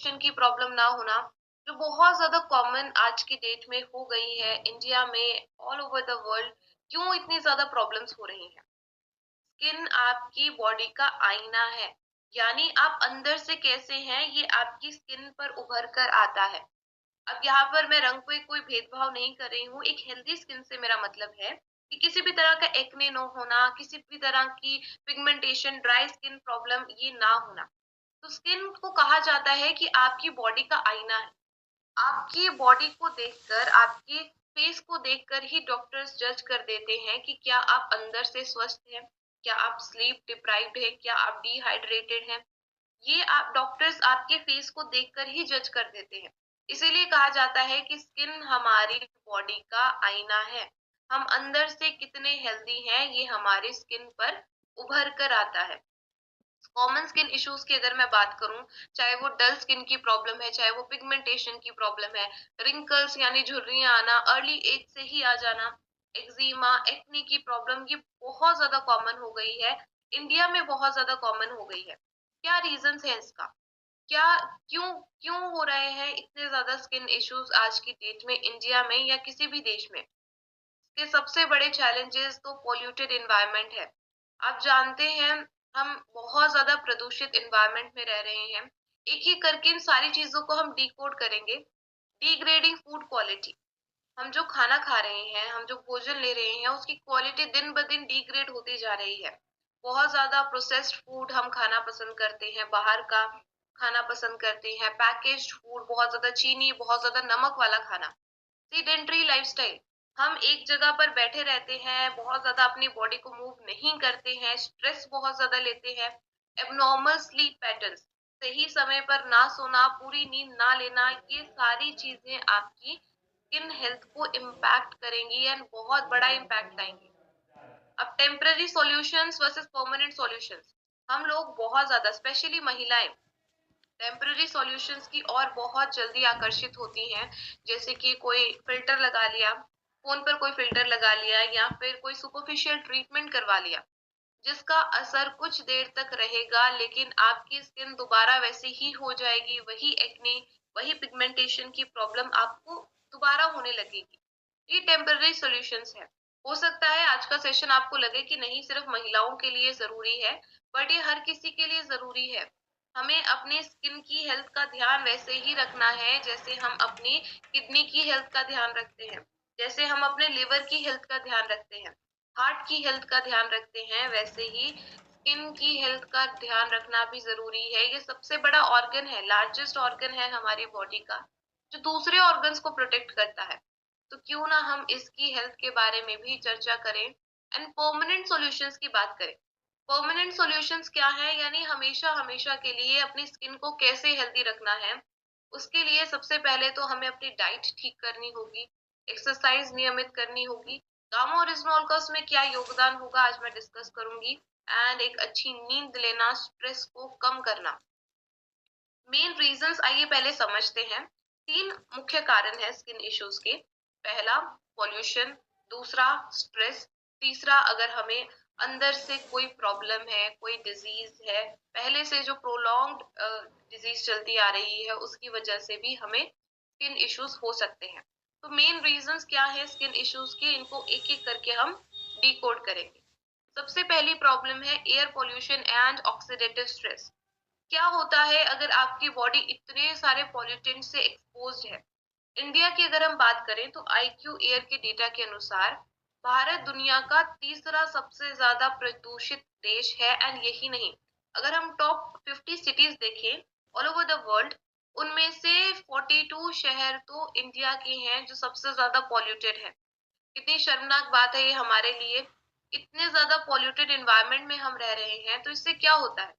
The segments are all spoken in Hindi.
पिगमेंटेशन की प्रॉब्लम ना होना, जो बहुत ज्यादा कॉमन आज की डेट में हो गई है इंडिया में, ऑल ओवर द वर्ल्ड। क्यों इतनी ज्यादा प्रॉब्लम्स हो रही हैं? स्किन आपकी बॉडी का आईना है, यानी आप अंदर से कैसे हैं ये आपकी स्किन पर उभर कर आता है। अब यहाँ पर मैं रंग पे कोई भेदभाव नहीं कर रही हूँ। एक हेल्दी स्किन से मेरा मतलब है कि किसी भी तरह का एक्ने न होना, किसी भी तरह की पिगमेंटेशन, ड्राई स्किन प्रॉब्लम ये ना होना। तो स्किन को कहा जाता है कि आपकी बॉडी का आईना है। आपकी बॉडी को देखकर, आपके फेस को देखकर ही डॉक्टर्स जज कर देते हैं कि क्या आप अंदर से स्वस्थ हैं, क्या आप स्लीप डिप्राइव्ड है, क्या आप डिहाइड्रेटेड हैं। ये आप डॉक्टर्स आपके फेस को देखकर ही जज कर देते हैं। इसीलिए कहा जाता है कि स्किन हमारी बॉडी का आईना है। हम अंदर से कितने हेल्दी हैं ये हमारी स्किन पर उभर कर आता है। कॉमन स्किन इश्यूज की अगर मैं बात करूं, चाहे वो डल स्किन की प्रॉब्लम है, चाहे वो पिगमेंटेशन की प्रॉब्लम है, रिंकल्स यानी झुर्रियां आना, अर्ली एज से ही आ जाना, एक्जिमा, एक्ने की प्रॉब्लम, ये बहुत ज्यादा कॉमन हो गई है। इंडिया में बहुत ज्यादा कॉमन हो गई है। क्या रीजंस है इसका? क्या, क्यों क्यों हो रहे हैं इतने ज्यादा स्किन इश्यूज आज की डेट में इंडिया में या किसी भी देश में? इसके सबसे बड़े चैलेंजेस तो पॉल्यूटेड एनवायरनमेंट है। आप जानते हैं, हम बहुत ज्यादा प्रदूषित एनवायरनमेंट में रह रहे हैं। एक एक करके इन सारी चीजों को हम डिकोड करेंगे। डिग्रेडिंग फूड क्वालिटी, हम जो खाना खा रहे हैं, हम जो भोजन ले रहे हैं, उसकी क्वालिटी दिन ब दिन डिग्रेड होती जा रही है। बहुत ज्यादा प्रोसेस्ड फूड हम खाना पसंद करते हैं, बाहर का खाना पसंद करते हैं, पैकेज्ड फूड, बहुत ज्यादा चीनी, बहुत ज्यादा नमक वाला खाना, सीडेंटरी लाइफस्टाइल। हम एक जगह पर बैठे रहते हैं, बहुत ज्यादा अपनी बॉडी को मूव नहीं करते हैं, स्ट्रेस बहुत ज्यादा लेते हैं, एबनॉर्मल स्लीप पैटर्न्स, सही समय पर ना सोना, पूरी नींद ना लेना, ये सारी चीजें आपकी स्किन हेल्थ को इम्पैक्ट करेंगी एंड बहुत बड़ा इम्पैक्ट लाएंगी। अब temporary solutions versus permanent solutions, हम लोग बहुत ज्यादा, स्पेशली महिलाएं, टेम्पररी सॉल्यूशंस की और बहुत जल्दी आकर्षित होती हैं। जैसे कि कोई फिल्टर लगा लिया, फोन पर कोई फिल्टर लगा लिया, या फिर कोई सुपरफिशियल ट्रीटमेंट करवा लिया, जिसका असर कुछ देर तक रहेगा, लेकिन आपकी स्किन दोबारा वैसी ही हो जाएगी, वही एक्ने, वही पिगमेंटेशन की प्रॉब्लम आपको दोबारा होने लगेगी। ये टेम्पररी सॉल्यूशंस है। हो सकता है आज का सेशन आपको लगे कि नहीं, सिर्फ महिलाओं के लिए जरूरी है, बट ये हर किसी के लिए जरूरी है। हमें अपने स्किन की हेल्थ का ध्यान वैसे ही रखना है जैसे हम अपनी किडनी की हेल्थ का ध्यान रखते हैं, जैसे हम अपने लिवर की हेल्थ का ध्यान रखते हैं, हार्ट की हेल्थ का ध्यान रखते हैं, वैसे ही स्किन की हेल्थ का ध्यान रखना भी जरूरी है। ये सबसे बड़ा ऑर्गन है, लार्जेस्ट ऑर्गन है हमारी बॉडी का, जो दूसरे ऑर्गन्स को प्रोटेक्ट करता है। तो क्यों ना हम इसकी हेल्थ के बारे में भी चर्चा करें एंड परमानेंट सॉल्यूशंस की बात करें। परमानेंट सॉल्यूशंस क्या है, यानी हमेशा हमेशा के लिए अपनी स्किन को कैसे हेल्दी रखना है। उसके लिए सबसे पहले तो हमें अपनी डाइट ठीक करनी होगी, एक्सरसाइज नियमित करनी होगी, गामा ओरिजिनॉल का उसमें क्या योगदान होगा आज मैं डिस्कस करूंगी, एंड एक अच्छी नींद लेना, स्ट्रेस को कम करना। मेन रीजंस आइए पहले समझते हैं। तीन मुख्य कारण है स्किन इश्यूज के। पहला पॉल्यूशन, दूसरा स्ट्रेस, तीसरा अगर हमें अंदर से कोई प्रॉब्लम है, कोई डिजीज है, पहले से जो प्रोलॉन्ग्ड डिजीज चलती आ रही है, उसकी वजह से भी हमें स्किन इश्यूज हो सकते हैं। तो मेन रीजंस क्या है स्किन इश्यूज के, इनको एक एक करके हम डिकोड करेंगे। सबसे पहली प्रॉब्लम है air pollution and oxidative stress. क्या होता है अगर आपकी बॉडी इतने सारे पॉल्यूटेंट से एक्सपोज्ड है? इंडिया की अगर हम बात करें तो आईक्यू एयर के डेटा के अनुसार भारत दुनिया का तीसरा सबसे ज्यादा प्रदूषित देश है। एंड यही नहीं, अगर हम टॉप 50 सिटीज देखें ऑल ओवर द वर्ल्ड, उनमें से 42 शहर तो इंडिया के हैं जो सबसे ज्यादा पॉल्यूटेड है। कितनी शर्मनाक बात है ये हमारे लिए। इतने ज्यादा पॉल्यूटेड एनवायरनमेंट में हम रह रहे हैं, तो इससे क्या होता है?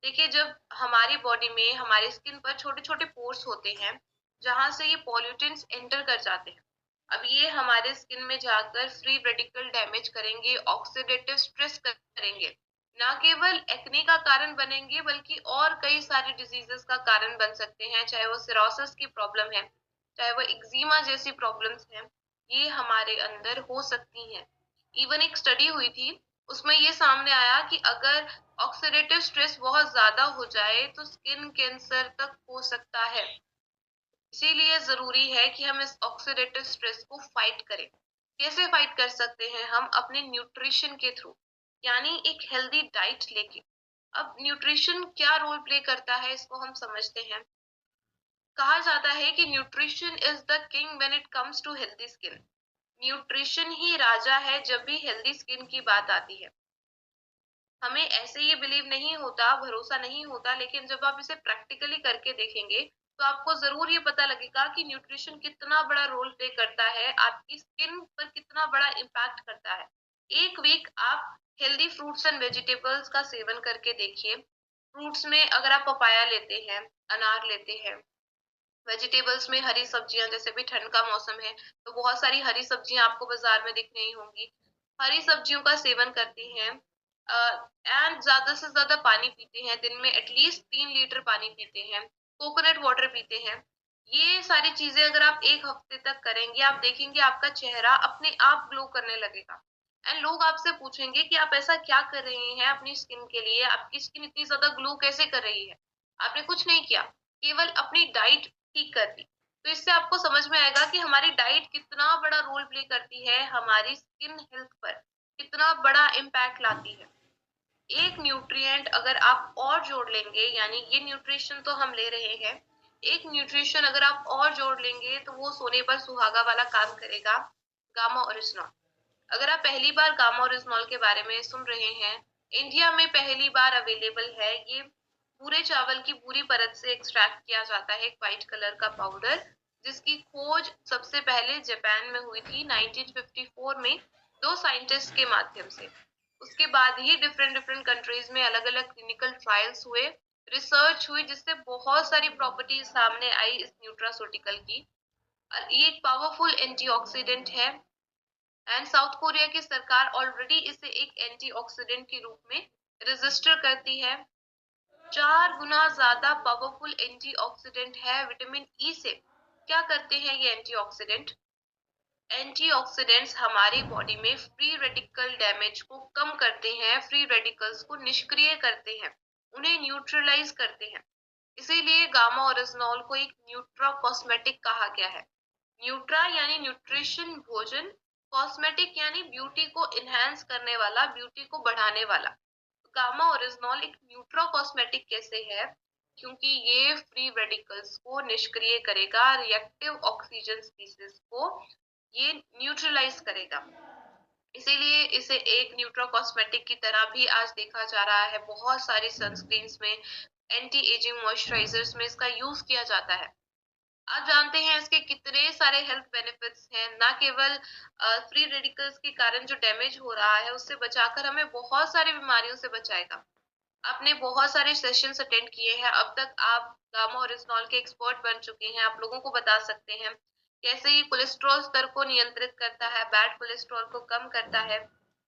देखिए, जब हमारी बॉडी में, हमारी स्किन पर छोटे छोटे पोर्स होते हैं जहां से ये पॉल्यूटेंट्स एंटर कर जाते हैं। अब ये हमारे स्किन में जाकर फ्री रेडिकल डैमेज करेंगे, ऑक्सीडेटिव स्ट्रेस करेंगे, ना केवल एक्ने का कारण बनेंगे बल्कि और कई सारी डिजीजेस का कारण बन सकते हैं, चाहे वो सिरोसिस की प्रॉब्लम है, चाहे वो एक्जिमा जैसी प्रॉब्लम्स हैं, ये हमारे अंदर हो सकती हैं। इवन एक स्टडी हुई थी उसमें ये सामने आया कि अगर ऑक्सीडेटिव स्ट्रेस बहुत ज्यादा हो जाए तो स्किन कैंसर तक हो सकता है। इसीलिए जरूरी है कि हम इस ऑक्सीडेटिव स्ट्रेस को फाइट करें। कैसे फाइट कर सकते हैं हम? अपने न्यूट्रिशन के थ्रू, यानी एक हेल्दी डाइट लेके। अब न्यूट्रिशन क्या रोल प्ले करता है इसको हम समझते हैं। कहा जाता है कि nutrition is the king when it comes to healthy skin. Nutrition ही राजा है जब भी हेल्दी स्किन की बात आती है। हमें ऐसे ये बिलीव नहीं होता, भरोसा नहीं होता, लेकिन जब आप इसे प्रैक्टिकली करके देखेंगे तो आपको जरूर ये पता लगेगा कि न्यूट्रिशन कितना बड़ा रोल प्ले करता है, आपकी स्किन पर कितना बड़ा इम्पैक्ट करता है। एक वीक आप हेल्दी फ्रूट्स एंड वेजिटेबल्स का सेवन करके देखिए। फ्रूट्स में अगर आप पपाया लेते हैं, अनार लेते हैं, वेजिटेबल्स में हरी सब्जियां, जैसे भी ठंड का मौसम है तो बहुत सारी हरी सब्जियां आपको बाजार में दिख रही होंगी। हरी सब्जियों का सेवन करती हैं एंड ज्यादा से ज्यादा पानी पीते हैं, दिन में एटलीस्ट 3 लीटर पानी पीते हैं, कोकोनट वाटर पीते हैं। ये सारी चीजें अगर आप एक हफ्ते तक करेंगे, आप देखेंगे आपका चेहरा अपने आप ग्लो करने लगेगा। एंड लोग आपसे पूछेंगे कि आप ऐसा क्या कर रहे हैं अपनी स्किन के लिए, आपकी स्किन इतनी ज्यादा ग्लो कैसे कर रही है? आपने कुछ नहीं किया, केवल अपनी डाइट ठीक कर दी। तो इससे आपको समझ में आएगा कि हमारी डाइट कितना बड़ा रोल प्ले करती है, हमारी स्किन हेल्थ पर कितना बड़ा इम्पैक्ट लाती है। एक न्यूट्रिएंट अगर आप और जोड़ लेंगे, यानी ये न्यूट्रिशन तो हम ले रहे हैं, एक न्यूट्रिशन अगर आप और जोड़ लेंगे तो वो सोने पर सुहागा वाला काम करेगा, गामा ओरिजिनॉल। अगर आप पहली बार गामा ओरिजिनॉल के बारे में सुन रहे हैं, इंडिया में पहली बार अवेलेबल है। ये पूरे चावल की पूरी परत से एक्सट्रैक्ट किया जाता है, एक व्हाइट कलर का पाउडर, जिसकी खोज सबसे पहले जापान में हुई थी 1954 में, दो साइंटिस्ट के माध्यम से। उसके बाद ही डिफरेंट डिफरेंट कंट्रीज में अलग अलग क्लिनिकल ट्रायल्स हुए, रिसर्च हुई, जिससे बहुत सारी प्रॉपर्टीज सामने आई इस न्यूट्रास्यूटिकल की। ये एक पावरफुल एंटीऑक्सीडेंट है एंड साउथ कोरिया की सरकार ऑलरेडी इसे एक एंटीऑक्सीडेंट के रूप में रजिस्टर करती है। 4 गुना ज्यादा पावरफुल एंटीऑक्सीडेंट है विटामिन ई से। क्या करते हैं ये एंटीऑक्सीडेंट? एंटीऑक्सीडेंट्स हमारी बॉडी में फ्री रेडिकल डैमेज को कम करते हैं, फ्री रेडिकल्स को निष्क्रिय करते हैं, उन्हें न्यूट्रलाइज करते हैं। इसीलिए गामा ओरिजिनॉल को एक न्यूट्रा कॉस्मेटिक कहा गया है। न्यूट्रा यानी न्यूट्रिशन, भोजन, कॉस्मेटिक यानी ब्यूटी को इनहेंस करने वाला, ब्यूटी को बढ़ाने वाला। गामा ओरिजिनॉल एक न्यूट्रा कॉस्मेटिक कैसे है? क्योंकि ये फ्री रेडिकल्स को निष्क्रिय करेगा, रिएक्टिव ऑक्सीजन स्पीसीज को ये न्यूट्रलाइज करेगा। इसीलिए इसे एक न्यूट्रा कॉस्मेटिक की तरह भी आज देखा जा रहा है। बहुत सारी सनस्क्रीन्स में, एंटी एजिंग मॉइस्चराइजर्स में इसका यूज किया जाता है। आप जानते हैं इसके कितने सारे हेल्थ बेनिफिट्स हैं। ना केवल फ्री रेडिकल्स के कारण जो डैमेज हो रहा है उससे बचाकर हमें बहुत सारी बीमारियों से बचाएगा। आपने बहुत सारे सेशंस अटेंड किए हैं अब तक, आप गामा ओरिजिनॉल के एक्सपर्ट बन चुके हैं, आप लोगों को बता सकते हैं कैसे ये कोलेस्ट्रॉल स्तर को नियंत्रित करता है, बैड कोलेस्ट्रॉल को कम करता है,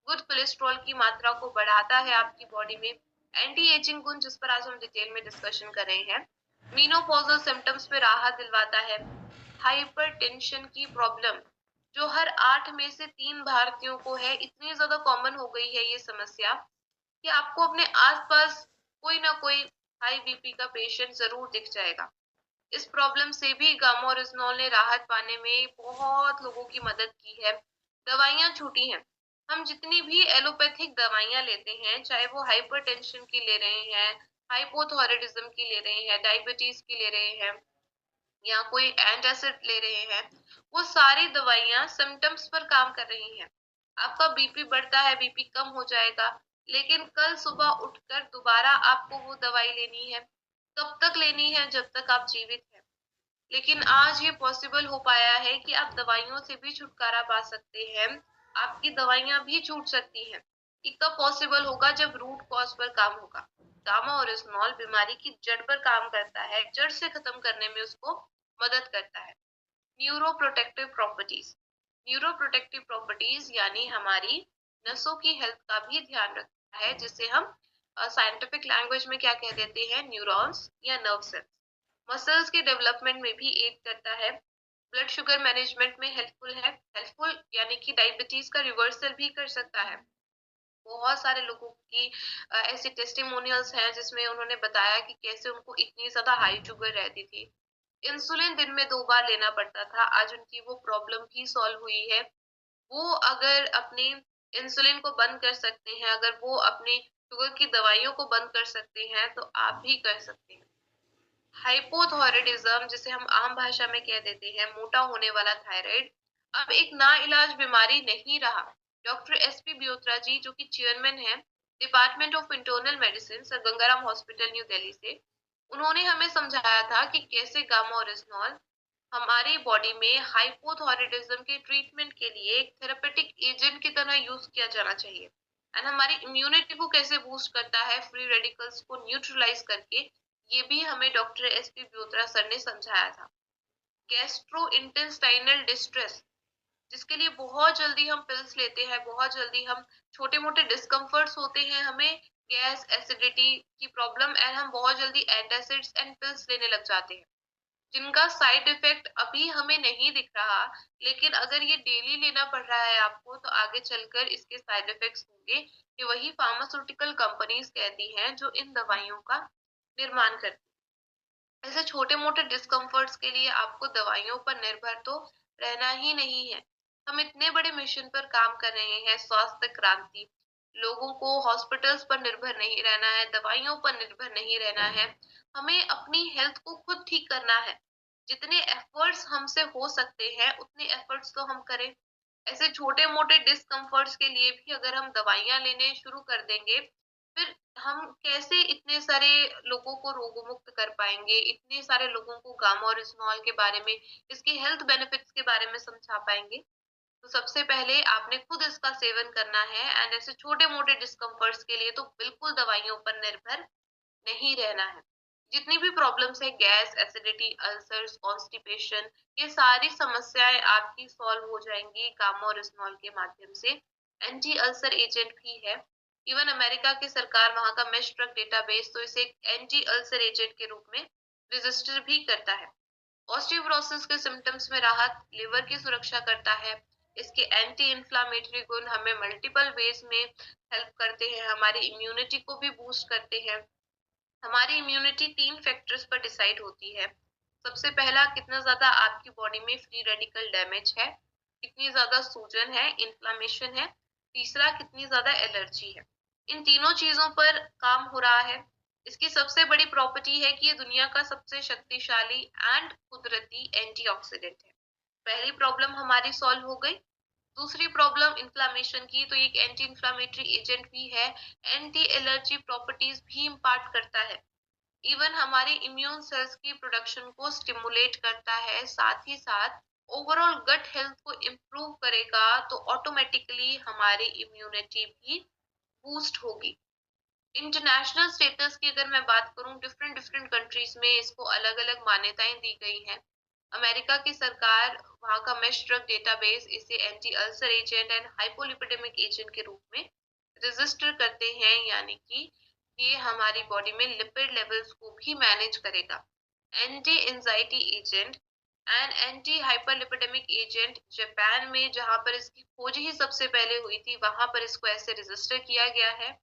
गुड कोलेस्ट्रॉल की मात्रा को बढ़ाता है आपकी बॉडी में, एंटी एजिंग गुण जिस पर आज हम डिटेल में डिस्कशन कर रहे हैं, मीनोपॉजल सिम्टम्स पे राहत दिलवाता है, हाइपरटेंशन की प्रॉब्लम जो हर 8 में से 3 भारतीयों को है, इतनी ज्यादा कॉमन हो गई है ये समस्या कि आपको अपने आसपास कोई ना कोई हाई बीपी का पेशेंट जरूर दिख जाएगा। इस प्रॉब्लम से भी गामा ओरिजिनॉल ने राहत पाने में बहुत लोगों की मदद की है। दवाइयां छूटी हैं। हम जितनी भी एलोपैथिक दवाइयां लेते हैं, चाहे वो हाइपरटेंशन की ले रहे हैं, हाइपोथायराइडिज्म की ले रहे हैं, डायबिटीज की ले रहे हैं, या कोई एंटासिड ले रहे हैं, वो सारी दवाइयां सिम्टम्स पर काम कर रही हैं। आपका बीपी बढ़ता है, बीपी कम हो जाएगा, लेकिन कल सुबह उठकर दोबारा आपको वो दवाई लेनी है। कब तक लेनी है? जब तक आप जीवित हैं। लेकिन आज ये पॉसिबल हो पाया है कि आप दवाइयों से भी छुटकारा पा सकते हैं, आपकी दवाइयां भी छूट सकती हैं। ये कब पॉसिबल होगा? जब रूट कॉज पर काम होगा। गामा ओरिजिनॉल बीमारी की जड़ पर काम करता है, जड़ से खत्म करने में उसको मदद करता है। Neuro protective properties, neuro protective properties यानी हमारी नसों की हेल्थ का भी ध्यान रखता है, जिसे हम साइंटिफिक लैंग्वेज में क्या कह देते हैं, न्यूरॉन्स या नर्व सेल्स। मसल्स के डेवलपमेंट में भी एड करता है, ब्लड शुगर मैनेजमेंट में हेल्पफुल है, हेल्पफुल यानी कि डायबिटीज का रिवर्सल भी कर सकता है। बहुत सारे लोगों की ऐसी टेस्टिमोनियल्स हैं जिसमें उन्होंने बताया कि कैसे उनको इतनी ज्यादा हाई शुगर रहती थी, इंसुलिन दिन में 2 बार लेना पड़ता था, आज उनकी वो प्रॉब्लम भी सॉल्व हुई है। वो अगर अपने इंसुलिन को बंद कर सकते हैं, अगर वो अपनी शुगर की दवाइयों को बंद कर सकते हैं, तो आप भी कर सकते हैं। हाइपोथायरायडिज्म, जिसे हम आम भाषा में कह देते हैं मोटा होने वाला थायराइड, अब एक नाइलाज बीमारी नहीं रहा। डॉक्टर एसपी बियोत्रा जी, जो कि चेयरमैन हैं department of internal medicine, sir Gangaram hospital new Delhi से, उन्होंने हमें समझाया था कि कैसे गामा ओरिजिनॉल हमारी बॉडी में हाइपोथायरायडिज्म के ट्रीटमेंट के लिए एक थेरेपेटिक एजेंट की तरह यूज किया जाना चाहिए, एंड हमारी इम्यूनिटी को कैसे बूस्ट करता है फ्री रेडिकल्स को न्यूट्रलाइज करके, ये भी हमें डॉक्टर एसपी ब्योत्रा सर ने समझाया था। गैस्ट्रो इंटेस्टाइनल डिस्ट्रेस, जिसके लिए बहुत जल्दी हम पिल्स लेते हैं, बहुत जल्दी हम छोटे मोटे डिस्कम्फर्ट्स होते हैं हमें, गैस एसिडिटी की प्रॉब्लम, एंड हम बहुत जल्दी एंटासिड्स एंड पिल्स लेने लग जाते हैं, जिनका साइड इफेक्ट अभी हमें नहीं दिख रहा, लेकिन अगर ये डेली लेना पड़ रहा है आपको, तो आगे चलकर इसके साइड इफेक्ट्स होंगे। ये वही फार्मास्यूटिकल कंपनीज कहती हैं जो इन दवाइयों का निर्माण करती हैं। ऐसे छोटे मोटे डिस्कम्फर्ट्स के लिए आपको दवाइयों पर निर्भर तो रहना ही नहीं है। हम इतने बड़े मिशन पर काम कर रहे हैं, स्वास्थ्य क्रांति, लोगों को हॉस्पिटल्स पर निर्भर नहीं रहना है, दवाइयों पर निर्भर नहीं रहना है, हमें अपनी हेल्थ को खुद ठीक करना है। जितने एफर्ट्स हमसे हो सकते हैं उतने एफर्ट्स तो हम करें। ऐसे छोटे मोटे डिस्कम्फर्ट्स के लिए भी अगर हम दवाइयां लेने शुरू कर देंगे, फिर हम कैसे इतने सारे लोगों को रोग मुक्त कर पाएंगे, इतने सारे लोगों को गामा ओरिजिनॉल के बारे में, इसके हेल्थ बेनिफिट्स के बारे में समझा पाएंगे। तो सबसे पहले आपने खुद इसका सेवन करना है, एंड ऐसे छोटे मोटे डिस्कम्फर्ट्स के लिए तो बिल्कुल दवाइयों पर निर्भर नहीं रहना है। जितनी भी प्रॉब्लम्स है, गैस, एसिडिटी, अल्सर्स, कॉन्स्टिपेशन, ये सारी समस्याएं आपकी सॉल्व हो जाएंगी गामा ओरिजिनॉल के माध्यम से। एंटी अल्सर एजेंट भी है। इवन अमेरिका की सरकार वहां का मेश ड्रग डेटाबेस तो इसे एंटी अल्सर एजेंट के रूप में रजिस्टर भी करता है। ऑस्टियोपोरोसिस के सिम्टम्स में राहत, लिवर की सुरक्षा करता है। इसके एंटी इंफ्लामेटरी गुण हमें मल्टीपल वेज में हेल्प करते हैं, हमारी इम्यूनिटी को भी बूस्ट करते हैं। हमारी इम्यूनिटी 3 फैक्टर्स पर डिसाइड होती है। सबसे पहला, कितना ज्यादा आपकी बॉडी में फ्री रेडिकल डैमेज है, कितनी ज्यादा सूजन है, इन्फ्लामेशन है। तीसरा, कितनी ज्यादा एलर्जी है। इन तीनों चीजों पर काम हो रहा है। इसकी सबसे बड़ी प्रॉपर्टी है कि ये दुनिया का सबसे शक्तिशाली एंड कुदरती एंटीऑक्सीडेंट है। पहली प्रॉब्लम हमारी सॉल्व हो गई। दूसरी प्रॉब्लम इन्फ्लामेशन की, तो एक एंटी इन्फ्लामेटरी एजेंट भी है, एंटी एलर्जी प्रॉपर्टीज भी इम्पार्ट करता है। इवन हमारे इम्यून सेल्स की प्रोडक्शन को स्टिमुलेट करता है, साथ ही साथ ओवरऑल गट हेल्थ को इम्प्रूव करेगा, तो ऑटोमेटिकली हमारी इम्यूनिटी भी बूस्ट होगी। इंटरनेशनल स्टेटस की अगर मैं बात करूं, डिफरेंट डिफरेंट कंट्रीज में इसको अलग अलग मान्यताएं दी गई हैं। अमेरिका की सरकार, वहां का मेश ड्रग डेटाबेस इसे anti ulcer agent and hypolipidemic agent के रूप में रजिस्टर करते हैं, यानी कि ये हमारी बॉडी में लिपिड लेवल्स को भी मैनेज करेगा। Anti anxiety agent and anti hyperlipidemic agent, Japan में जहां पर इसकी खोज ही सबसे पहले हुई थी, वहां पर इसको ऐसे रजिस्टर किया गया है,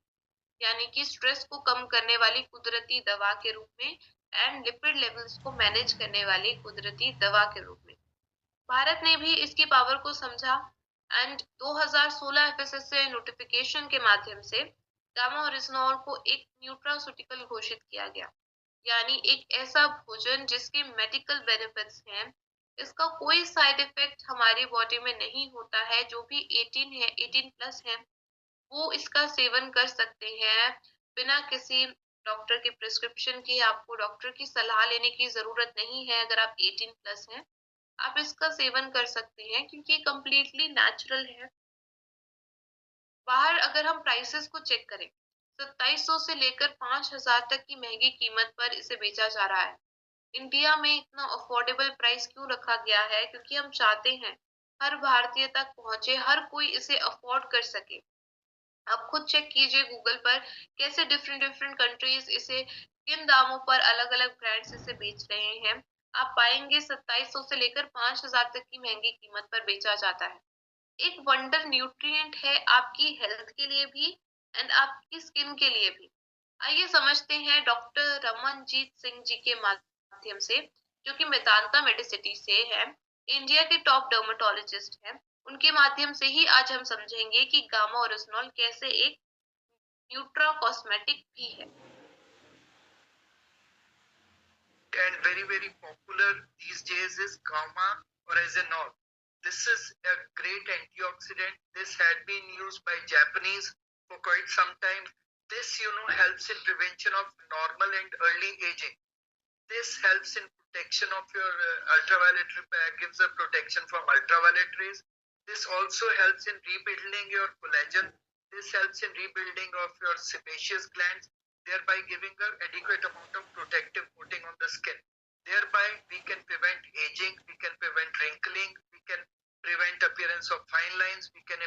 यानी कि स्ट्रेस को कम करने वाली कुदरती दवा के रूप में, एंड लिपिड लेवल्स को मैनेज करने वाली कुदरती दवा के रूप में। भारत ने भी इसकी पावर को समझा, एंड 2016 एफएसएसए नोटिफिकेशन के माध्यम से गामा ओरिजिनॉल को एक न्यूट्रास्यूटिकल घोषित किया गया, यानी एक ऐसा भोजन जिसके मेडिकल बेनिफिट्स हैं। इसका कोई साइड इफेक्ट हमारी बॉडी में नहीं होता है। जो भी 18 है, 18 प्लस है, वो इसका सेवन कर सकते हैं बिना किसी डॉक्टर की प्रिस्क्रिप्शन के। आपको डॉक्टर की सलाह लेने की जरूरत नहीं है। अगर आप 18 प्लस हैं, आप इसका सेवन कर सकते हैं, क्योंकि कंप्लीटली नेचुरल है। बाहर अगर हम प्राइसेस को चेक करें, 2700 से लेकर 5000 तक की महंगी कीमत पर इसे बेचा जा रहा है। इंडिया में इतना अफोर्डेबल प्राइस क्यों रखा गया है? क्योंकि हम चाहते हैं हर भारतीय तक पहुंचे, हर कोई इसे अफोर्ड कर सके। आप खुद चेक कीजिए गूगल पर, कैसे डिफरेंट डिफरेंट कंट्रीज इसे किन दामों पर अलग अलग ब्रांड्स इसे बेच रहे हैं। आप पाएंगे 2700 से लेकर 5000 तक की महंगी कीमत पर बेचा जाता है। एक वंडर न्यूट्रिएंट है आपकी हेल्थ के लिए भी, एंड आपकी स्किन के लिए भी। आइए समझते हैं डॉक्टर रमनजीत सिंह जी के माध्यम से, जो कि मेदांता मेडिसिटी से है, इंडिया के टॉप डर्मेटोलॉजिस्ट हैं। उनके माध्यम से ही आज हम समझेंगे कि गामा ओरिजिनॉल कैसे एक न्यूट्रा कॉस्मेटिक भी है। And very popular these days is gamma oryzanol. This is a great antioxidant. This had been used by Japanese for quite some time. This helps in prevention of normal and early aging. This helps in protection of your ultraviolet, gives a protection from ultraviolet rays. This also helps in rebuilding your collagen. This helps in rebuilding of your sebaceous glands, thereby giving an adequate amount of protective coating on the skin. Thereby we can prevent aging, we can prevent wrinkling, we can prevent appearance of fine lines, we can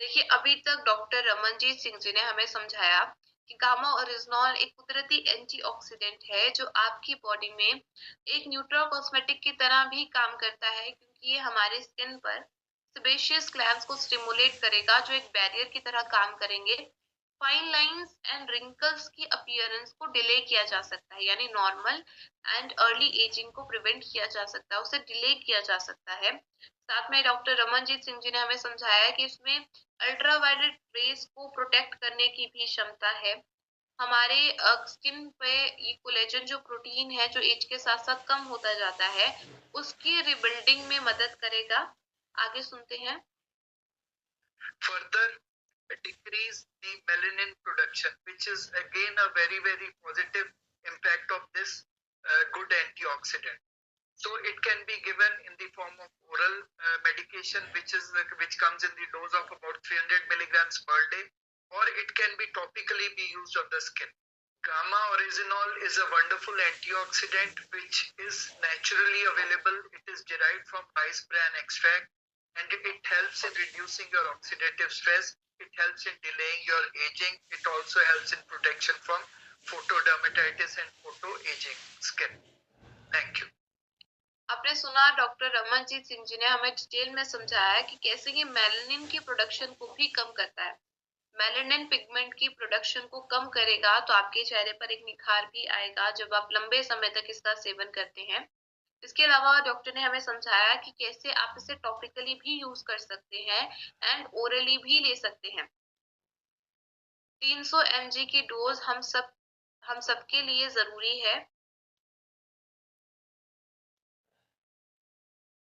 देखिए, अभी तक डॉक्टर रमनजीत सिंह जी ने हमें समझाया कि गामा ओरिजिनॉल एक कुदरती एंटीऑक्सीडेंट है, जो आपकी बॉडी में एक न्यूट्रल कॉस्मेटिक की तरह भी काम करता है, क्योंकि ये हमारे स्किन पर सेबेशियस ग्लैंड्स को स्टिमुलेट करेगा, जो एक बैरियर की तरह काम करेंगे। फाइन लाइंस एंड रिंकल्स की अपीयरेंस को डिले किया जा सकता है, यानी नॉर्मल एंड अर्ली एजिंग को प्रिवेंट किया जा सकता है, उसे डिले किया जा सकता है। साथ में डॉक्टर रमनजीत सिंह जी ने हमें समझाया कि इसमें अल्ट्रावायलेट रेज को प्रोटेक्ट करने की भी क्षमता है। हमारे स्किन पे ये कोलेजन जो प्रोटीन है, जो एज के साथ साथ कम होता जाता है, उसकी रिबिल्डिंग में मदद करेगा। आगे सुनते हैं। further decrease the melanin production, which is again a very positive impact of this good antioxidant. So it can be given in the form of oral medication, which comes in the dose of about 300 milligrams per day, or it can be topically be used on the skin. Gamma oryzanol is a wonderful antioxidant which is naturally available. It is derived from rice bran extract, and it helps in reducing your oxidative stress. It helps in delaying your aging. It also helps in protection from photodermatitis and photoaging skin. Thank you. आपने सुना, डॉक्टर रमनजीत सिंह जी ने हमें डिटेल में समझाया कि कैसे ये मेलानिन की प्रोडक्शन को भी कम करता है। मेलानिन पिगमेंट की प्रोडक्शन को कम करेगा तो आपके चेहरे पर एक निखार भी आएगा जब आप लंबे समय तक इसका सेवन करते हैं। इसके अलावा डॉक्टर ने हमें समझाया कि कैसे आप इसे टॉपिकली भी यूज कर सकते हैं एंड ओरली भी ले सकते हैं। 300 mg की डोज हम सबके लिए जरूरी है।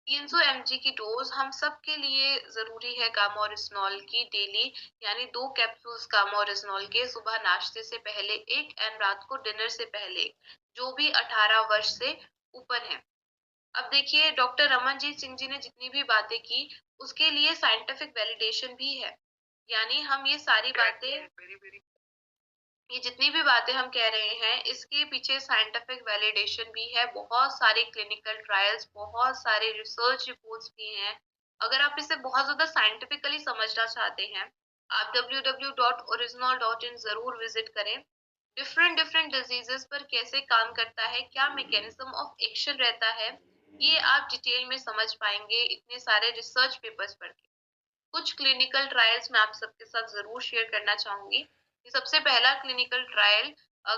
300 mg की डोज हम सबके लिए जरूरी है गामा ओरिजिनॉल की डेली, यानी 2 कैप्सूल्स गामा ओरिजिनॉल के सुबह नाश्ते से पहले एक एंड रात को डिनर से पहले, जो भी 18 वर्ष से ऊपर है। अब देखिए, डॉक्टर रमनजीत सिंह जी ने जितनी भी बातें की, उसके लिए साइंटिफिक वैलिडेशन भी है, यानी हम ये सारी बातें, ये जितनी भी बातें हम कह रहे हैं, इसके पीछे साइंटिफिक वैलिडेशन भी है। बहुत सारे क्लिनिकल ट्रायल्स, बहुत सारे रिसर्च रिपोर्ट्स भी हैं। अगर आप इसे बहुत ज्यादा साइंटिफिकली समझना चाहते हैं, आप www.original.in जरूर विजिट करें। डिफरेंट डिफरेंट डिजीजेस पर कैसे काम करता है, क्या मैकेनिज्म ऑफ एक्शन रहता है, ये आप डिटेल में समझ पाएंगे इतने सारे रिसर्च पेपर्स पढ़ के। कुछ क्लिनिकल ट्रायल्स मैं आप सबके साथ जरूर शेयर करना चाहूंगी। सबसे पहला क्लिनिकल ट्रायल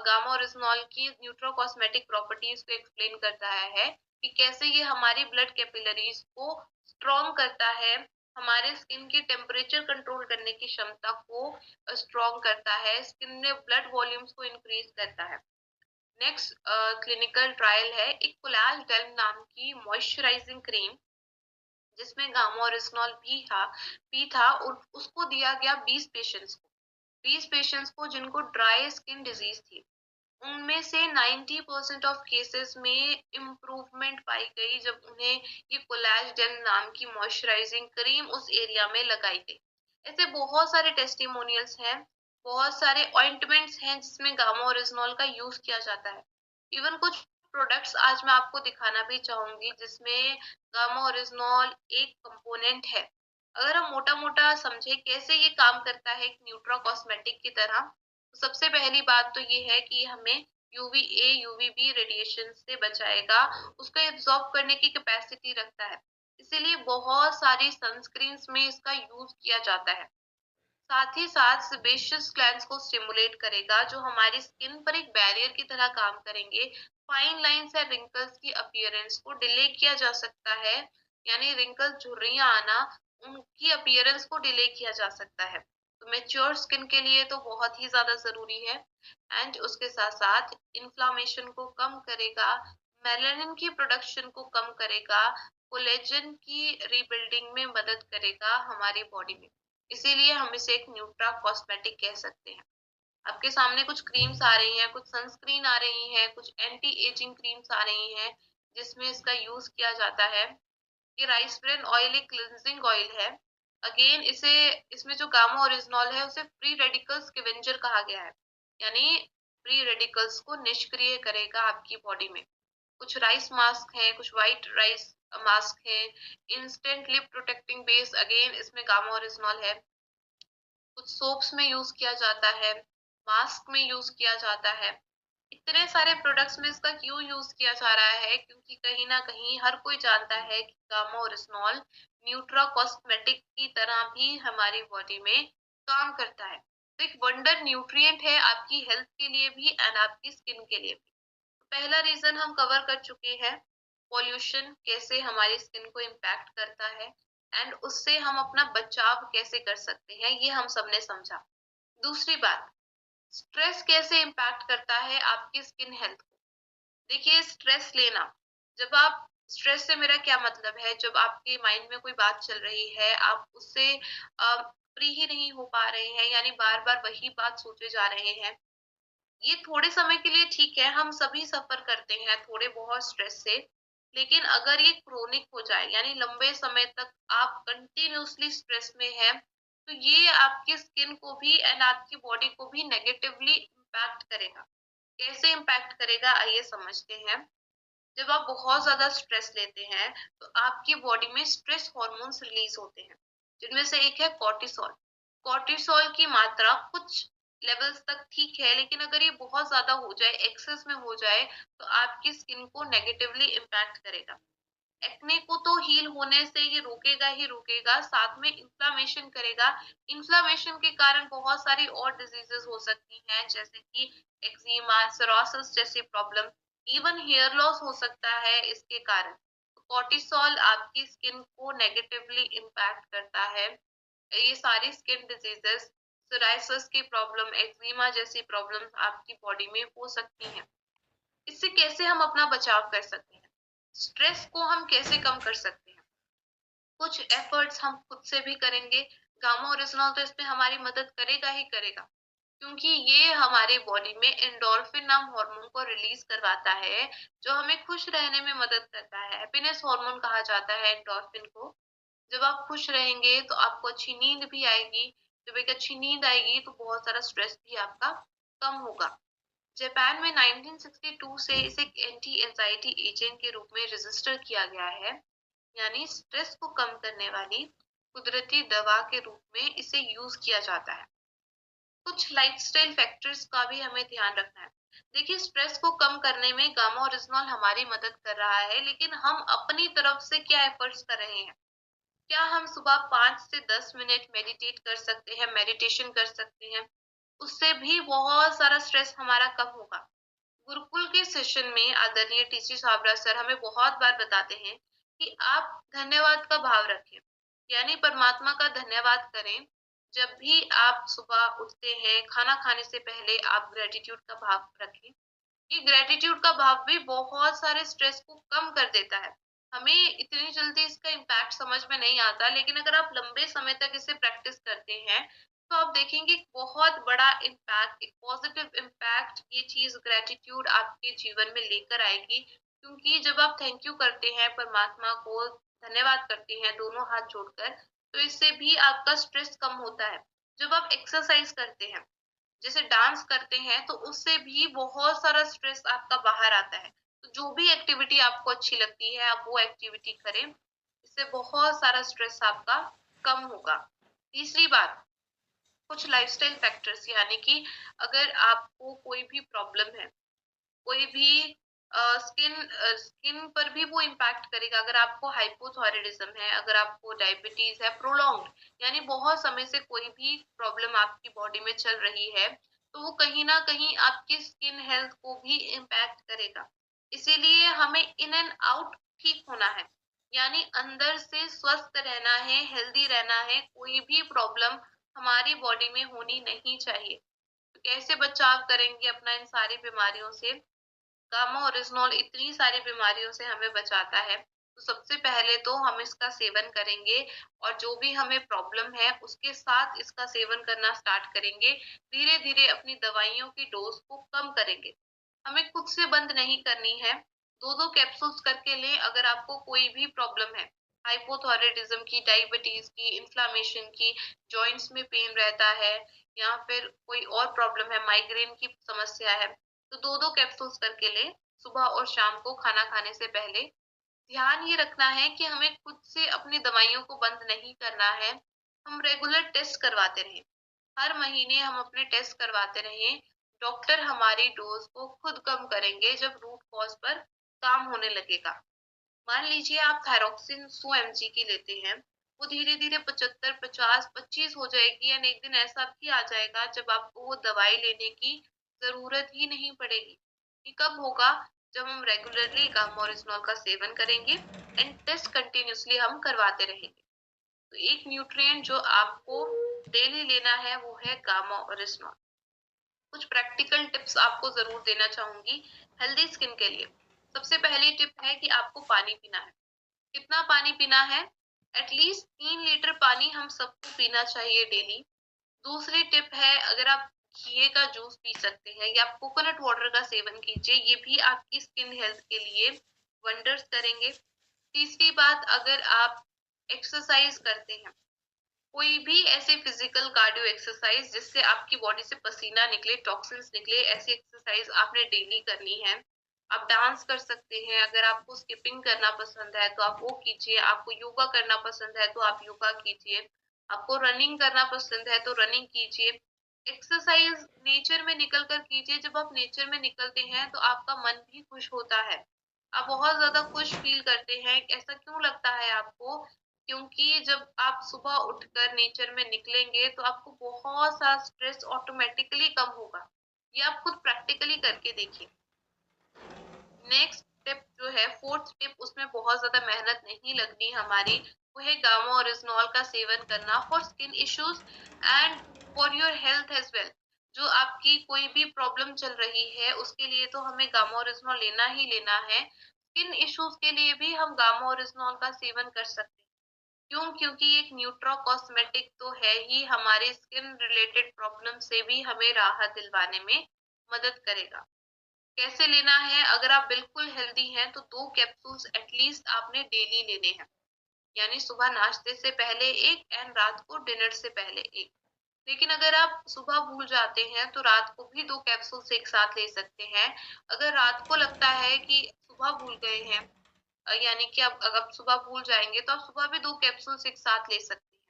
गामा ओरिजिनॉल की न्यूट्रो कॉस्मेटिक प्रॉपर्टीज को एक्सप्लेन करता है कि कैसे ये हमारी ब्लड कैपिलरीज को स्ट्रॉन्ग करता है, हमारे स्किन के टेम्परेचर कंट्रोल करने की क्षमता को स्ट्रॉन्ग करता है, स्किन में ब्लड वॉल्यूम्स को इंक्रीज करता है। नेक्स्ट क्लिनिकल ट्रायल है एक कोलाज डेल्म नाम की मॉइस्चराइजिंग क्रीम, जिसमें गामा ओरिजिनॉल भी था और उसको दिया गया 20 पेशेंट्स को जिनको ड्राई स्किन डिजीज थी। उनमें से 90% ऑफ केसेस में इम्प्रूवमेंट पाई गई जब उन्हें ये कोलाजडेन नाम की मॉइस्चराइजिंग क्रीम उस एरिया में लगाई गई। ऐसे बहुत सारे टेस्टिमोनियल्स हैं, बहुत सारे ऑइंटमेंट्स हैं जिसमें गामा ओरिजिनॉल का यूज किया जाता है। इवन कुछ प्रोडक्ट्स आज मैं आपको दिखाना भी चाहूंगी जिसमें गामा ओरिजिनॉल एक कंपोनेंट है। अगर हम मोटा मोटा समझे कैसे ये काम करता है एक न्यूट्रा कॉस्मेटिक की तरह, तो सबसे पहली बात तो ये है कि हमें यूवीए यूवीबी रेडिएशन से बचाएगा, उसको एब्जॉर्ब करने की कैपेसिटी रखता है, इसीलिए बहुत सारी सनस्क्रीन्स में इसका यूज किया जाता है। साथ ही साथ सेबेशियस ग्लैंड्स को स्टिमुलेट करेगा, जो हमारी स्किन पर एक बैरियर की तरह काम करेंगे। फाइन लाइंस या रिंकल्स की अपीयरेंस को डिले किया जा सकता है, यानी रिंकल्स, झुर्रियां आना, उनकी अपीयरेंस को डिले किया जा सकता है। तो मैच्योर स्किन के लिए तो बहुत ही ज्यादा जरूरी है। एंड उसके साथ साथ इन्फ्लामेशन को कम करेगा, मेलानिन की प्रोडक्शन को कम करेगा, कोलेजन की रीबिल्डिंग में मदद करेगा हमारी बॉडी में। इसीलिए हम इसे एक न्यूट्रा कॉस्मेटिक कह सकते हैं। आपके सामने कुछ क्रीम्स आ रही हैं, कुछ सनस्क्रीन आ रही हैं, कुछ एंटी एजिंग क्रीम्स आ रही हैं, जिसमें इसका यूज किया जाता है। ये राइस ब्रेन ऑयल एक क्लिंजिंग ऑयल है। अगेन इसे, इसमें जो गामा ओरिजिनॉल है उसे फ्री रेडिकल स्कैवेंजर कहा गया है, यानी फ्री रेडिकल्स को निष्क्रिय करेगा आपकी बॉडी में। कुछ राइस मास्क हैं, कुछ व्हाइट राइस मास्क है। Instant lip protecting base, again इसमें गामा ओरिजिनॉल है। कुछ सोप्स में यूज किया जाता है, मास्क में यूज किया जाता है। इतने सारे प्रोडक्ट्स में इसका क्यों यूज किया जा रहा है? क्योंकि कहीं ना कहीं हर कोई जानता है कि गामा ओरिजिनॉल न्यूट्रा कॉस्मेटिक की तरह भी हमारी बॉडी में काम करता है। तो एक वंडर न्यूट्रिएंट है आपकी हेल्थ के लिए भी एंड आपकी स्किन के लिए भी। पहला रीजन हम कवर कर चुके हैं, पॉल्यूशन कैसे हमारी स्किन को इम्पैक्ट करता है एंड उससे हम अपना बचाव कैसे कर सकते हैं, ये हम सबने समझा। दूसरी बात, स्ट्रेस कैसे इम्पैक्ट करता है आपकी स्किन हेल्थ को। देखिए, स्ट्रेस लेना, जब आप, स्ट्रेस से मेरा क्या मतलब है, जब आपके माइंड में कोई बात चल रही है, आप उससे फ्री ही नहीं हो पा रहे हैं, यानी बार बार वही बात सोचे जा रहे हैं। ये थोड़े समय के लिए ठीक है, हम सभी सफर करते हैं थोड़े बहुत स्ट्रेस से। लेकिन अगर ये क्रोनिक हो जाए, यानी लंबे समय तक आप कंटिन्यूअसली स्ट्रेस में हैं, तो ये आपकी स्किन को भी एंड आपकी बॉडी को भी नेगेटिवली इम्पैक्ट करेगा। कैसे इम्पैक्ट करेगा, आइए समझते हैं। जब आप बहुत ज्यादा स्ट्रेस लेते हैं, तो आपकी बॉडी में स्ट्रेस हार्मोन्स रिलीज होते हैं, जिनमें से एक है कॉर्टिसोल। कॉर्टिसोल की मात्रा कुछ लेवल्स तक ठीक है, लेकिन अगर ये बहुत ज्यादा हो जाए, एक्सेस में हो जाए, तो आपकी स्किन को नेगेटिवली इम्पैक्ट करेगा। एक्ने को तो हील होने से ये रोकेगा ही रोकेगा, साथ में इन्फ्लामेशन करेगा। इन्फ्लामेशन के कारण बहुत सारी और डिजीजेस हो सकती हैं, जैसे कि एक्जिमा, सोरासिस जैसी प्रॉब्लम, इवन हेयर लॉस हो सकता है इसके कारण। कॉर्टिसोल आपकी स्किन को नेगेटिवली इम्पैक्ट करता है। ये सारी स्किन डिजीजेस, सोराइसिस की प्रॉब्लम, एक्जिमा जैसी प्रॉब्लम आपकी बॉडी में हो सकती हैं। इससे कैसे हम अपना बचाव कर सकते हैं, स्ट्रेस को हम कैसे कम कर सकते हैं? कुछ एफर्ट्स हम खुद से भी करेंगे। गामा ओरिजिनॉल तो इसमें हमारी मदद करेगा ही करेगा, क्योंकि ये हमारे बॉडी में एंडोर्फिन नाम हार्मोन को रिलीज करवाता है, जो हमें खुश रहने में मदद करता है। हैप्पीनेस हार्मोन कहा जाता है एंडोर्फिन को। जब आप खुश रहेंगे तो आपको अच्छी नींद भी आएगी। जब एक अच्छी नींद आएगी तो बहुत सारा स्ट्रेस भी आपका कम होगा। जापान में 1962 से इसे एक एंटी एंजाइटी एजेंट के रूप में रजिस्टर किया गया है, यानी स्ट्रेस को कम करने वाली कुदरती दवा के रूप में इसे यूज किया जाता है। कुछ लाइफस्टाइल फैक्टर्स का भी हमें ध्यान रखना है। देखिए, स्ट्रेस को कम करने में गामा ओरिजिनॉल हमारी मदद कर रहा है, लेकिन हम अपनी तरफ से क्या एफर्ट्स कर रहे हैं? क्या हम सुबह 5 से 10 मिनट मेडिटेट कर सकते हैं, मेडिटेशन कर सकते हैं? उससे भी बहुत सारा स्ट्रेस हमारा कम होगा। गुरुकुल के सेशन में आदरणीय टीसी छाबड़ा सर हमें बहुत बार बताते हैं कि आप धन्यवाद का भाव रखें, यानी परमात्मा का धन्यवाद करें। जब भी आप सुबह उठते हैं, खाना खाने से पहले आप ग्रेटिट्यूड का भाव रखें। ये ग्रेटिट्यूड का भाव भी बहुत सारे स्ट्रेस को कम कर देता है। हमें इतनी जल्दी इसका इम्पैक्ट समझ में नहीं आता, लेकिन अगर आप लंबे समय तक इसे प्रैक्टिस करते हैं, तो आप देखेंगे एक बहुत बड़ा इम्पैक्ट, एक पॉजिटिव इम्पैक्ट ये चीज ग्रेटिट्यूड आपके जीवन में लेकर आएगी। क्योंकि जब आप थैंक यू करते हैं, परमात्मा को धन्यवाद करते हैं दोनों हाथ जोड़कर, तो इससे भी आपका स्ट्रेस कम होता है। जब आप एक्सरसाइज करते हैं, जैसे डांस करते हैं, तो उससे भी बहुत सारा स्ट्रेस आपका बाहर आता है। तो जो भी एक्टिविटी आपको अच्छी लगती है, आप वो एक्टिविटी करें, इससे बहुत सारा स्ट्रेस आपका कम होगा। तीसरी बात, कुछ लाइफस्टाइल फैक्टर्स, यानी कि अगर आपको कोई भी प्रॉब्लम है, कोई भी स्किन पर भी वो इम्पैक्ट करेगा। अगर आपको हाइपोथायराइडिज्म है, अगर आपको डायबिटीज है प्रोलॉन्ग्ड, यानी बहुत समय से कोई भी प्रॉब्लम आपकी बॉडी में चल रही है, तो वो कहीं ना कहीं आपकी स्किन हेल्थ को भी इम्पैक्ट करेगा। इसीलिए हमें इन एंड आउट ठीक होना है, यानी अंदर से स्वस्थ रहना है, हेल्दी रहना है, कोई भी प्रॉब्लम हमारी बॉडी में होनी नहीं चाहिए। तो कैसे बचाव करेंगे अपना इन सारी बीमारियों से? गामा ओरिजिनॉल इतनी सारी बीमारियों से हमें बचाता है। तो सबसे पहले तो हम इसका सेवन करेंगे, और जो भी हमें प्रॉब्लम है उसके साथ इसका सेवन करना स्टार्ट करेंगे। धीरे धीरे अपनी दवाइयों की डोज को कम करेंगे। हमें खुद से बंद नहीं करनी है। दो दो कैप्सूल्स करके लें अगर आपको कोई भी प्रॉब्लम है, हाइपोथायराइडिज्म की, डायबिटीज की, इन्फ्लामेशन की, जॉइंट्स में पेन रहता है, या फिर कोई और प्रॉब्लम है, माइग्रेन की समस्या है, तो दो दो कैप्सूल्स करके लें सुबह और शाम को खाना खाने से पहले। ध्यान ये रखना है कि हमें खुद से अपनी दवाइयों को बंद नहीं करना है। हम रेगुलर टेस्ट करवाते रहें, हर महीने हम अपने टेस्ट करवाते रहें। डॉक्टर हमारी डोज को खुद कम करेंगे जब रूट कॉज पर काम होने लगेगा। मान लीजिए आप थायरोक्सिन 100 mg की लेते हैं, वो धीरे धीरे 75, 50, 25 हो जाएगी, या एक दिन ऐसा भी आ जाएगा जब आपको वो दवाई लेने की जरूरत ही नहीं पड़ेगी। ये कब होगा? जब हम रेगुलरली गामा ओरिजिनॉल का सेवन करेंगे एंड टेस्ट कंटिन्यूसली हम करवाते रहेंगे। तो एक न्यूट्रिएंट जो आपको डेली लेना है वो है गामा ओरिजिनॉल। कुछ प्रैक्टिकल टिप्स आपको जरूर देना चाहूंगी हेल्दी स्किन के लिए। सबसे पहली टिप है कि आपको पानी पीना है। कितना पानी पीना है? एटलीस्ट 3 लीटर पानी हम सबको पीना चाहिए डेली। दूसरी टिप है, अगर आप घी का जूस पी सकते हैं या आप कोकोनट वाटर का सेवन कीजिए, ये भी आपकी स्किन हेल्थ के लिए वंडर्स करेंगे। तीसरी बात, अगर आप एक्सरसाइज करते हैं, कोई भी ऐसे फिजिकल कार्डियो एक्सरसाइज जिससे आपकी बॉडी से पसीना निकले, टॉक्सिन्स निकले, ऐसी एक्सरसाइज आपने डेली करनी है। आप डांस कर सकते हैं, अगर आपको स्किपिंग करना पसंद है तो आप वो कीजिए, आपको योगा करना पसंद है तो आप योगा कीजिए, आपको रनिंग करना पसंद है तो रनिंग कीजिए। एक्सरसाइज नेचर में निकल कर कीजिए। जब आप नेचर में निकलते हैं तो आपका मन भी खुश होता है, आप बहुत ज्यादा खुश फील करते हैं। ऐसा क्यों लगता है आपको? क्योंकि जब आप सुबह उठकर नेचर में निकलेंगे तो आपको बहुत सारा स्ट्रेस ऑटोमेटिकली कम होगा। ये आप खुद प्रैक्टिकली करके देखिए। नेक्स्ट टिप जो है, फोर्थ टिप, उसमें बहुत ज्यादा मेहनत नहीं लगनी हमारी, वो है गामा ओरिजिनॉल का सेवन करना for skin issues and for your health as well. जो आपकी कोई भी प्रॉब्लम चल रही है उसके लिए तो हमें गामा ओरिजिनॉल लेना ही लेना है। स्किन इश्यूज के लिए भी हम गामा ओरिजिनॉल का सेवन कर सकते हैं। क्यों? क्योंकि एक न्यूट्रो कॉस्मेटिक तो है ही, हमारे स्किन रिलेटेड प्रॉब्लम से भी हमें राहत दिलवाने में मदद करेगा। कैसे लेना है? अगर आप बिल्कुल हेल्दी हैं तो 2 कैप्सूल्स एटलीस्ट आपने डेली लेने हैं, यानी सुबह नाश्ते से पहले एक एंड रात को डिनर से पहले एक। लेकिन अगर आप सुबह भूल जाते हैं तो रात को भी 2 कैप्सूल्स एक साथ ले सकते हैं। अगर रात को लगता है कि सुबह भूल गए हैं, यानी कि अब अगर आप सुबह भूल जाएंगे तो आप सुबह भी 2 कैप्सूल्स एक साथ ले सकते हैं।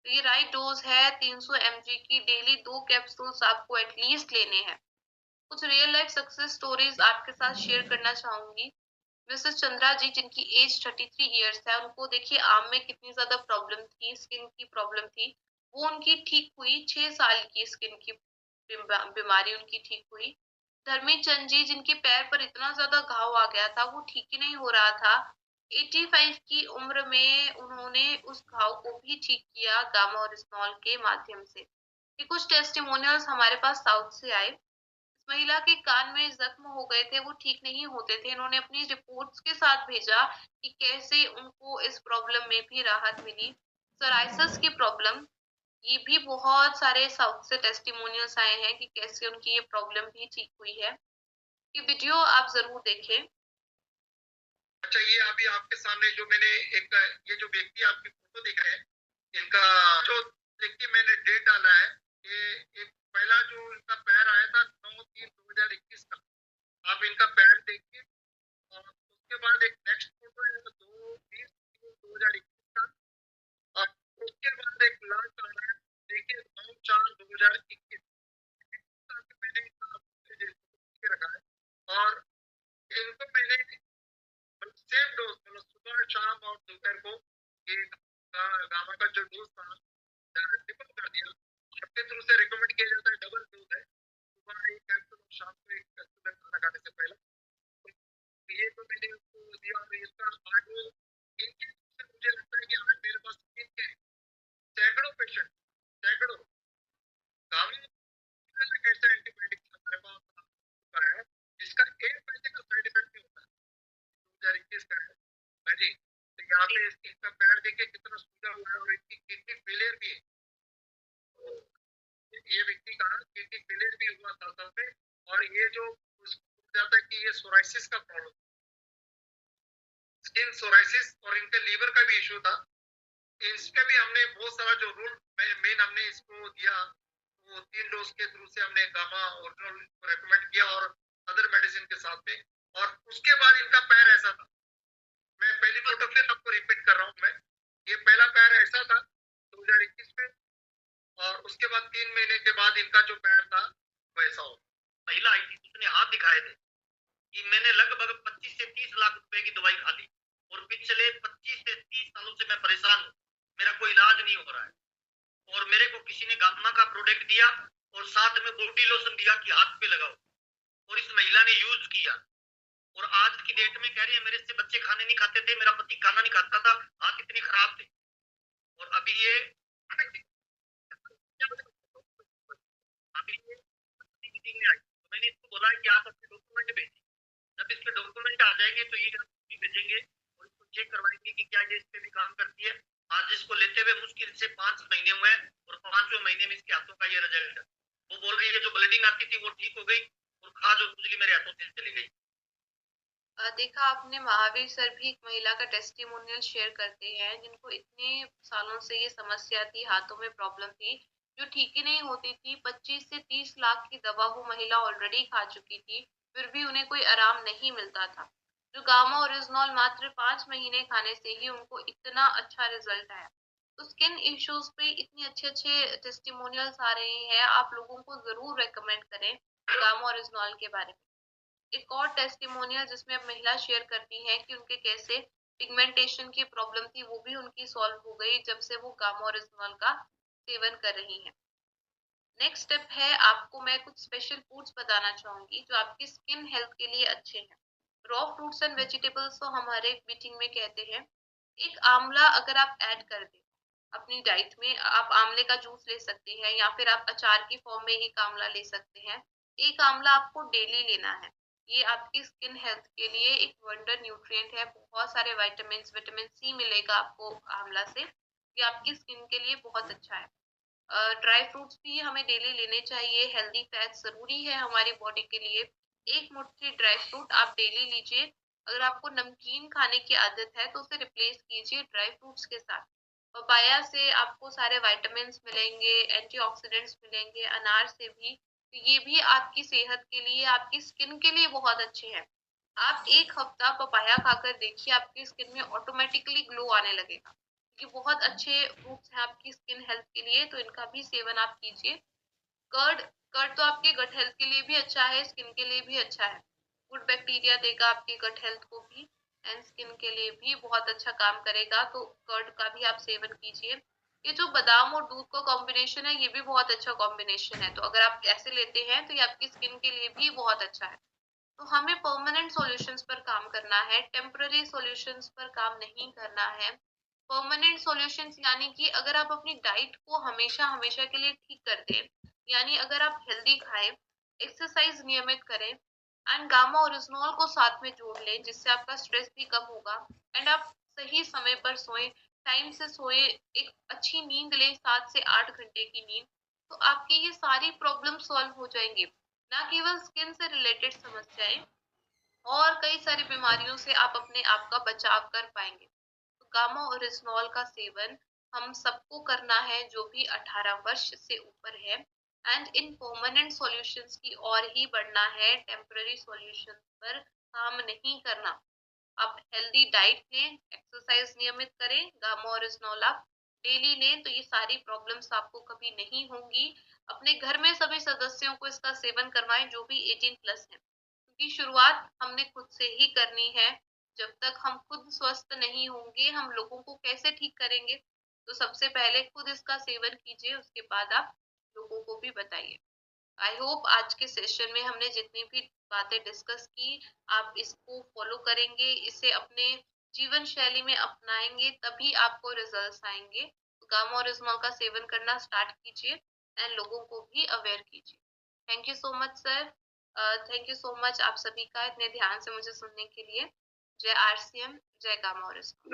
तो ये राइट डोज है 300 mg की, डेली 2 कैप्सूल्स आपको एटलीस्ट लेने हैं। कुछ रियल लाइफ सक्सेस स्टोरीज आपके साथ शेयर करना चाहूंगी। मिसेस चंद्रा जी, जिनकी एज 33 इयर्स है, उनको देखिए आम में कितनी ज्यादा प्रॉब्लम थी, स्किन की प्रॉब्लम थी, वो उनकी ठीक हुई। 6 साल की स्किन की बीमारी उनकी ठीक हुई। धर्मी चंद जी, जिनके पैर पर इतना ज्यादा घाव आ गया था, वो ठीक ही नहीं हो रहा था, 85 की उम्र में उन्होंने उस घाव को भी ठीक किया गामा और स्मॉल के माध्यम से। ये कुछ टेस्टिमोनियल्स हमारे पास साउथ से आए। महिला के कान में जख्म हो गए थे, वो ठीक नहीं होते थे। इन्होंने अपनी रिपोर्ट्स के साथ भेजा कि कैसे उनको इस प्रॉब्लम में भी राहत मिली। सोराइसिस की प्रॉब्लम, ये भी बहुत सारे साउथ से टेस्टिमोनियल्स आए हैं कि कैसे उनकी ये प्रॉब्लम भी ठीक हुई है। ये वीडियो आप जरूर देखें। अच्छा, ये अभी आपके सामने जो मैंने एक ये जो व्यक्ति आपकी फोटो दिख रहे हैं, इनका जो देखिए मैंने डेट डाला है, ये एक पहला जो इनका पैर आया था 9/3/2021 का, आप इनका पैर देखिए। और उसके बाद एक नेक्स्ट फोटो है 2/20/2021 का, और उसके बाद एक लास्ट आ रहा है, देखिए 9/4/2021। मैंने इनका रखा है। और इनको मैंने सेम डोज मतलब सुबह शाम और दोपहर को ये गामा का जो डोज था ट्रिपल कर दिया। आपके थ्रू से रिकमेंड किया जाता है डबल डोज है, सुबह एक कैप्सूल और शाम को एक कैप्सूल खाना खाने से पहले। तो ये तो मैंने उसको दिया और इसका आज वो इनके थ्रू से मुझे लगता है कि आज मेरे पास स्किन के सैकड़ों पेशेंट, सैकड़ों गामा एक ऐसा एंटीबायोटिक हमारे पास आ चुका है जिसका एक पैसे का साइड इफेक्ट नहीं होता है। 2021 का है। हाँ जी, तो यहाँ पे इसका पैर देखिए कितना सूजा हुआ है और इनकी किडनी फेलियर भी है। तो ये व्यक्ति का किडनी फेलियर भी हुआ था तब पे, और ये जो उसको जाता है कि ये सोराइसिस का प्रॉब्लम, स्किन सोराइसिस, और इनके लीवर का भी इशू था। इसका भी हमने बहुत सारा जो रूल मेन हमने इसको दिया, वो 3 डोज के थ्रू से हमने गामा ओरिजिनल को रेकमेंड किया और अदर मेडिसिन के साथ में। और उसके बाद इनका पैर ऐसा था, मैं पहली फोटो फिर आपको रिपीट कर रहा हूँ मैं, ये पहला पैर ऐसा था 2021 में, और उसके बाद 3 महीने के बाद इनका जो पैर था वैसा हो। महिला आई थी, उसने हाथ दिखाए थे कि मैंने लगभग 25 से 30 लाख रुपए की दवाई खा ली और पिछले 25 से 30 सालों से मैं परेशान हूँ, मेरा कोई इलाज नहीं हो रहा है। और मेरे को किसी ने गामा का प्रोडक्ट दिया और साथ में बॉडी लोशन दिया कि हाथ पे लगाओ, और इस महिला ने यूज किया और आज की डेट में कह रही है मेरे से बच्चे खाने नहीं खाते थे, मेरा पति खाना नहीं खाता था, हाथ इतने खराब थे। और अभी ये मीटिंग में आई तो मैंने इसको बोला कि आप अपने डॉक्यूमेंट भेजिए, जब इसके डॉक्यूमेंट आ जाएंगे तो ये भी भेजेंगे और इसको चेक करवाएंगे कि क्या ये इस पे भी काम करती है। आज इसको लेते हुए मुश्किल से 5 महीने हुए और 5वें महीने में इसके हाथों का ये रिजल्ट है। वो बोल रही है जो ब्लीडिंग आती थी वो ठीक हो गई और खाज और खुजली मेरे हाथों से चली गई। देखा आपने, महावीर सर भी एक महिला का टेस्टिमोनियल शेयर करते हैं जिनको इतने सालों से ये समस्या थी, हाथों में प्रॉब्लम थी जो ठीक ही नहीं होती थी। 25 से 30 लाख की दवा वो महिला ऑलरेडी खा चुकी थी, फिर भी उन्हें कोई आराम नहीं मिलता था। जो गामा ओरिजिनॉल मात्र 5 महीने खाने से ही उनको इतना अच्छा रिजल्ट आया। तो स्किन इश्यूज पे इतने अच्छे अच्छे टेस्टिमोनियल्स आ रहे हैं, आप लोगों को जरूर रेकमेंड करें गामा ओरिजिनॉल के बारे में। एक और टेस्टिमोनियल जिसमें अब महिला शेयर करती हैं कि उनके कैसे पिगमेंटेशन की प्रॉब्लम थी, वो भी उनकी सॉल्व हो गई जब से वो गामा ओरिजिनॉल का सेवन कर रही हैं। नेक्स्ट स्टेप है, आपको मैं कुछ स्पेशल फूड्स बताना चाहूंगी जो आपकी स्किन हेल्थ के लिए अच्छे हैं। रॉ फ्रूट्स एंड वेजिटेबल्स तो हमारे मीटिंग में कहते हैं। एक आंवला अगर आप ऐड कर दें अपनी डाइट में, आप आंवले का जूस ले सकते हैं या फिर आप अचार की फॉर्म में एक आंवला ले सकते हैं। एक आंवला आपको डेली लेना है। ये आपकी स्किन हेल्थ के लिए एक वंडर न्यूट्रिएंट है, बहुत सारे विटामिन सी मिलेगा आपको आंवला से। ये आपकी स्किन के लिए बहुत अच्छा है। ड्राई फ्रूट्स भी हमें डेली लेने चाहिए, हेल्दी फैट्स जरूरी है हमारी बॉडी के लिए। एक मुट्ठी ड्राई फ्रूट आप डेली लीजिए। अगर आपको नमकीन खाने की आदत है तो उसे रिप्लेस कीजिए ड्राई फ्रूट्स के साथ। पपाया से आपको सारे विटामिन मिलेंगे, एंटीऑक्सीडेंट्स मिलेंगे, अनार से भी। तो ये भी आपकी सेहत के लिए, आपकी स्किन के लिए बहुत अच्छे हैं। आप एक हफ्ता पपाया खाकर देखिए, आपकी स्किन में ऑटोमेटिकली ग्लो आने लगेगा। ये बहुत अच्छे फ्रूट्स हैं आपकी स्किन हेल्थ के लिए, तो इनका भी सेवन आप कीजिए। कर्ड, कर्ड तो आपके गट हेल्थ के लिए भी अच्छा है, स्किन के लिए भी अच्छा है। गुड बैक्टीरिया देगा आपकी गट हेल्थ को भी एंड स्किन के लिए भी बहुत अच्छा काम करेगा, तो कर्ड का भी आप सेवन कीजिए। ये जो बादाम और दूध का कॉम्बिनेशन है ये भी बहुत अच्छा कॉम्बिनेशन है, तो अगर आप ऐसे लेते हैं तो ये आपकी स्किन के लिए भी बहुत अच्छा है। तो हमें परमानेंट सॉल्यूशंस पर काम करना है, टेम्पररी सॉल्यूशंस पर काम नहीं करना है। परमानेंट सॉल्यूशंस यानी कि अगर आप अपनी डाइट को हमेशा हमेशा के लिए ठीक कर दें, यानी अगर आप हेल्दी खाएं, एक्सरसाइज नियमित करें एंड गामा ओरिजिनॉल को साथ में जोड़ लें जिससे आपका स्ट्रेस भी कम होगा एंड आप सही समय पर सोएं, टाइम से सोएं, एक अच्छी नींद लें, 7 से 8 घंटे की नींद, तो आपकी ये सारी प्रॉब्लम सॉल्व हो जाएंगी। ना केवल स्किन से रिलेटेड समस्याएं, और कई सारी बीमारियों से आप अपने आप का बचाव कर पाएंगे। तो गामा ओरिजिनॉल का सेवन हम सबको करना है जो भी 18 वर्ष से ऊपर है एंड इन परमानेंट सॉल्यूशंस की और ही बढ़ना है, टेम्पररी सॉल्यूशन पर काम नहीं करना। आप हेल्दी डाइट लें, एक्सरसाइज नियमित करें, गामा ओरिजिनॉल आप डेली लें तो ये सारी प्रॉब्लम्स आपको कभी नहीं होंगी। अपने घर में सभी सदस्यों को इसका सेवन करवाएं जो भी 18 प्लस है। क्योंकि शुरुआत हमने खुद से ही करनी है। जब तक हम खुद स्वस्थ नहीं होंगे, हम लोगों को कैसे ठीक करेंगे? तो सबसे पहले खुद इसका सेवन कीजिए, उसके बाद आप लोगों को भी बताइए। आई होप आज के सेशन में हमने जितनी भी बातें डिस्कस की, आप इसको फॉलो करेंगे, इसे अपने जीवन शैली में अपनाएंगे, तभी आपको रिजल्ट्स आएंगे। तो गामा और इस्मॉल का सेवन करना स्टार्ट कीजिए एंड लोगों को भी अवेयर कीजिए। Thank you so much sir. Thank you so much आप सभी का इतने ध्यान से मुझे सुनने के लिए। जय आरसीएम, जय गामा और इस्मॉल।